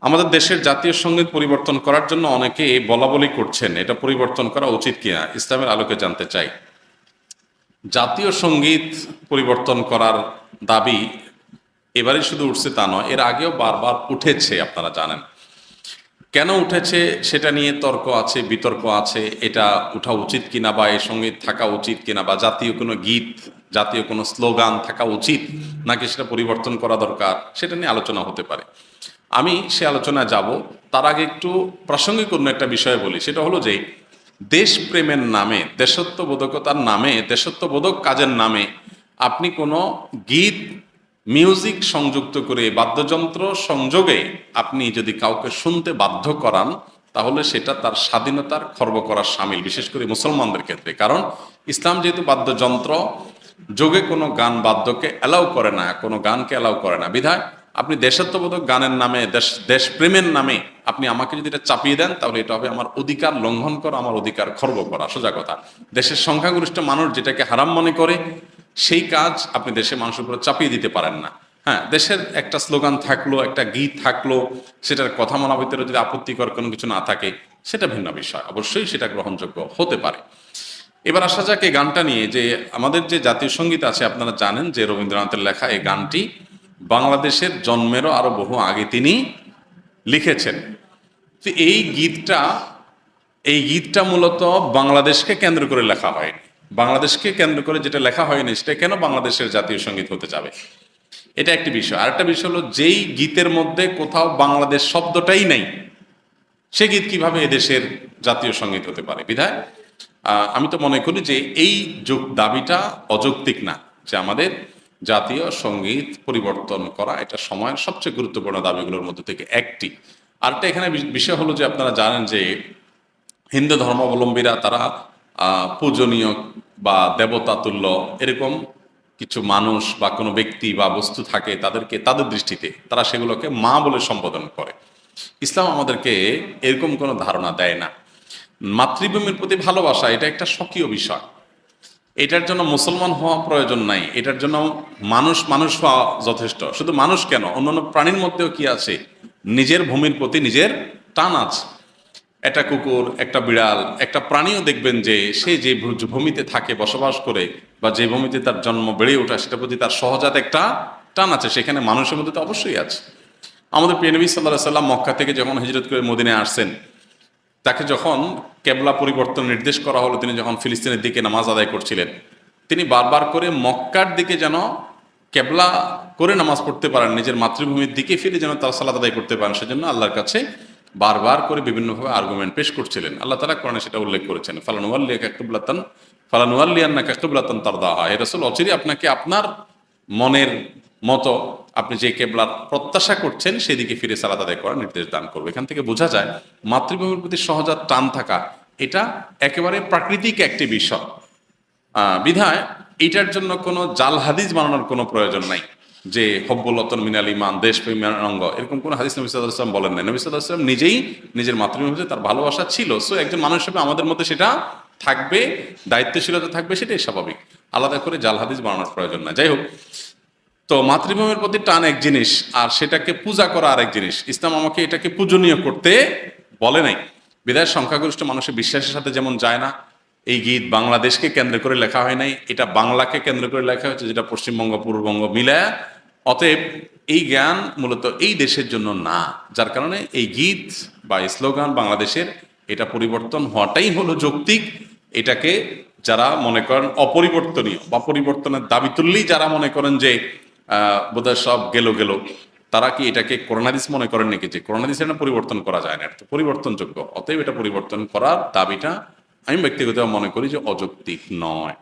আমাদের দেশের জাতীয় সঙ্গীত পরিবর্তন করার জন্য অনেকে বলা বলি করছেন, এটা পরিবর্তন করা উচিত কিনা ইসলামের আলোকে জানতে চাই। জাতীয় সঙ্গীত পরিবর্তন করার দাবি এবারে শুধু উঠছে তা নয়, এর আগেও বারবার উঠেছে, আপনারা জানেন। কেন উঠেছে সেটা নিয়ে তর্ক আছে, বিতর্ক আছে, এটা উঠা উচিত কিনা বা এর সঙ্গে থাকা উচিত কিনা, বা জাতীয় কোনো গীত, জাতীয় কোনো স্লোগান থাকা উচিত নাকি সেটা পরিবর্তন করা দরকার, সেটা নিয়ে আলোচনা হতে পারে। আমি সে আলোচনায় যাব, তার আগে একটু প্রাসঙ্গিক অন্য একটা বিষয় বলি। সেটা হলো যে দেশপ্রেমের নামে, দেশত্ববোধকতার নামে, দেশত্ববোধক কাজের নামে আপনি কোনো গীত, মিউজিক সংযুক্ত করে, বাদ্যযন্ত্র সংযোগে আপনি যদি কাউকে শুনতে বাধ্য করান, তাহলে সেটা তার স্বাধীনতার খর্ব করার শামিল, বিশেষ করে মুসলমানদের ক্ষেত্রে। কারণ ইসলাম যেহেতু বাদ্যযন্ত্র যোগে কোনো গান বাদ্যকে অ্যালাউ করে না, কোনো গানকে অ্যালাউ করে না, বিধায় আপনি দেশাত্মবোধক গানের নামে, দেশপ্রেমের নামে আপনি আমাকে যদি এটা চাপিয়ে দেন, তাহলে এটা হবে আমার অধিকার লঙ্ঘন করা, আমার অধিকার খর্ব করা। সোজা কথা, দেশের সংখ্যাগরিষ্ঠ মানুষ যেটাকে হারাম মনে করে, সেই কাজ আপনি দেশের মানুষের উপরে চাপিয়ে দিতে পারেন না। হ্যাঁ, দেশের একটা স্লোগান থাকলো, একটা গীত থাকলো, সেটার কথা মনা ভিতরে যদি আপত্তিকর কোনো কিছু না থাকে, সেটা ভিন্ন বিষয়, অবশ্যই সেটা গ্রহণযোগ্য হতে পারে। এবার আসা যাক এই গানটা নিয়ে, যে আমাদের যে জাতীয় সঙ্গীত আছে, আপনারা জানেন যে রবীন্দ্রনাথের লেখা এই গানটি বাংলাদেশের জন্মেরও আরো বহু আগে তিনি লিখেছেন। তো এই গীতটা মূলত বাংলাদেশকে কেন্দ্র করে লেখা হয়নি। বাংলাদেশকে কেন্দ্র করে যেটা লেখা হয়নি, সেটা কেন বাংলাদেশের জাতীয় সঙ্গীত হতে যাবে? এটা একটি বিষয়। আরেকটা বিষয় হলো, যেই গীতের মধ্যে কোথাও বাংলাদেশ শব্দটাই নেই, সে গীত কিভাবে এদেশের জাতীয় সঙ্গীত হতে পারে? বিধায় আমি তো মনে করি যে এই দাবিটা অযৌক্তিক না, যে আমাদের জাতীয় সঙ্গীত পরিবর্তন করা এটা সময়ের সবচেয়ে গুরুত্বপূর্ণ দাবিগুলোর মধ্যে থেকে একটি। আরেকটা এখানে বিষয় হলো যে, আপনারা জানেন যে হিন্দু ধর্মাবলম্বীরা তারা পূজনীয় বা দেবতা তুল্য এরকম কিছু মানুষ বা কোনো ব্যক্তি বা বস্তু থাকে, তাদেরকে তাদের দৃষ্টিতে তারা সেগুলোকে মা বলে সম্বোধন করে। ইসলাম আমাদেরকে এরকম কোনো ধারণা দেয় না। মাতৃভূমির প্রতি ভালোবাসা এটা একটা স্বকীয় বিষয়, এটার জন্য মুসলমান হওয়া প্রয়োজন নাই, এটার জন্য মানুষ মানুষ হওয়া যথেষ্ট। শুধু মানুষ কেন, অন্যান্য প্রাণীর মধ্যেও কি আছে? নিজের ভূমির প্রতি নিজের টান আছে। একটা কুকুর, একটা বিড়াল, একটা প্রাণীও দেখবেন যে সে যে ভূমিতে থাকে, বসবাস করে, বা যে ভূমিতে তার জন্ম বেড়ে ওঠা, সেটার প্রতি তার সহজাত একটা টান আছে। সেখানে মানুষের মধ্যে তো অবশ্যই আছে। আমাদের প্রিয় নবী সাল্লাল্লাহু আলাইহি ওয়াসাল্লাম মক্কা থেকে যখন হিজরত করে মদিনায় আসছেন, তাকে যখন কেবলা পরিবর্তন নির্দেশ করা হলো, তিনি যখন ফিলিস্তিনের দিকে নামাজ আদায় করছিলেন, তিনি বারবার করে মক্কার দিকে যেন কেবলা করে নামাজ পড়তে পারেন, নিজের মাতৃভূমির দিকে ফিরে যেন তার সালাত আদায় করতে পারেন, সেজন্য আল্লাহর কাছে বারবার করে বিভিন্নভাবে আর্গুমেন্ট পেশ করছিলেন। আল্লাহ তাআলা কোরআনে সেটা উল্লেখ করেছেন, ফালানুওয়াল্লিয়ান্নাকা কিবলাতান তারদাহা, হে রাসূল, অচিরে আপনাকে আপনার মনের মতো আপনি যে কেবলার প্রত্যাশা করছেন সেদিকে ফিরে সালাত আদায় করার নির্দেশ দান করবে। এখান থেকে বোঝা যায় মাতৃভূমির প্রতি সহজাত টান থাকা এটা একেবারে প্রাকৃতিক একটি বিষয়। বিধায় এটার জন্য কোনো জাল হাদিস বানানোর কোনো প্রয়োজন নাই, যে হব্বুল্লাতন মিনাল ইমান, দেশপ্রেমের অঙ্গ, এরকম কোনো হাদিস নবী সাল্লাল্লাহু আলাইহি ওয়াসাল্লাম বলেন নাই। নবী সাল্লাল্লাহু আলাইহি ওয়াসাল্লাম নিজেই নিজের মাতৃভূমিতে তার ভালোবাসা ছিল। সো একজন মানুষ হিসেবে আমাদের মধ্যে সেটা থাকবে, দায়িত্বশীলতা থাকবে, সেটাই স্বাভাবিক। আলাদা করে জাল হাদিস বানানোর প্রয়োজন না। যাই হোক, তো মাতৃভূমির প্রতি টান এক জিনিস, আর সেটাকে পূজা করা আরেক জিনিস। ইসলাম আমাকে এটাকে পূজনীয় করতে বলে নাই। বিধায় সংখ্যাগরিষ্ঠ মানুষের বিশ্বাসের সাথে যেমন যায় না, এই গীত বাংলাদেশকে কেন্দ্র করে লেখা হয় নাই, এটা বাংলাকে কেন্দ্র করে লেখা হয়েছে, যেটা পশ্চিমবঙ্গ পূর্ববঙ্গ মিলায়। অতএব এই জ্ঞান মূলত এই দেশের জন্য না, যার কারণে এই গীত বা স্লোগান বাংলাদেশের, এটা পরিবর্তন হওয়াটাই হলো যৌক্তিক। এটাকে যারা মনে করেন অপরিবর্তনীয় বা পরিবর্তনের দাবি তুললেই যারা মনে করেন যে বোধহয় সব গেল গেল, তারা কি এটাকে কোরআন হাদিস মনে করেন নাকি, যে কোরআন হাদিস এটা পরিবর্তন করা যায় না, এটা তো পরিবর্তনযোগ্য। অতএব এটা পরিবর্তন করার দাবিটা আমি ব্যক্তিগতভাবে মনে করি যে অযৌক্তিক নয়।